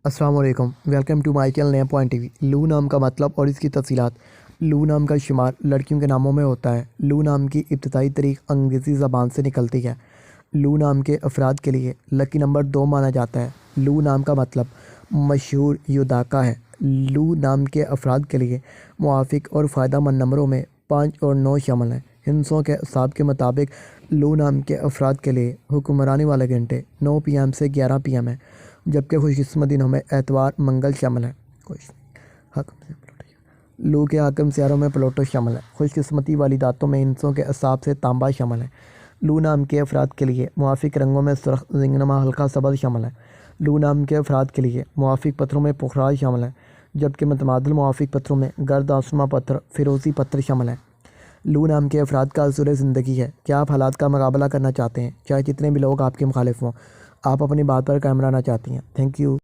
السلام علیکم، welcome to my channel نیا پوائنٹ ٹی وی۔ لو نام کا مطلب اور اس کی تفصیلات۔ لو نام کا شمار لڑکیوں کے ناموں میں ہوتا ہے۔ لو نام کی ابتدائی تاریخ انگریزی زبان سے نکلتی ہے۔ لو نام کے افراد کے لیے لکی نمبر 2 مانا جاتا ہے۔ لو نام کا مطلب مشہور یوداکا ہے۔ لو نام کے افراد کے لیے موافق اور فائدہ مند نمبروں میں 5 اور 9 شامل ہیں۔ ہندسوں کے اعصاب کے مطابق لو نام کے افراد کے لیے حکمرانی والے گھنٹے 9 PM سے 11 PM ہیں، جبکہ خوش قسمت دنوں میں اتوار منگل شامل ہے۔ لو کے حاکم سیاروں میں پلوٹو شامل ہے۔ خوش قسمتی والی دھاتوں میں ہندسوں کے اعصاب سے تانبا شامل ہے۔ لو نام کے افراد کے لیے موافق رنگوں میں سرخ، زنگنما، ہلکا سبز شامل ہے۔ لو نام کے افراد کے لیے موافق پتھروں میں پخراج شامل ہے، جبکہ متبادل موافق پتھروں میں گرد آسما پتھر، فیروزی پتھر شامل ہے۔ لو نام کے افراد کا اصول زندگی ہے کہ آپ حالات کا مقابلہ کرنا چاہتے ہیں، چاہے جتنے بھی لوگ آپ کے مخالف ہوں۔ آپ اپنی بات پر قائم رہنا چاہتی ہیں۔ Thank you.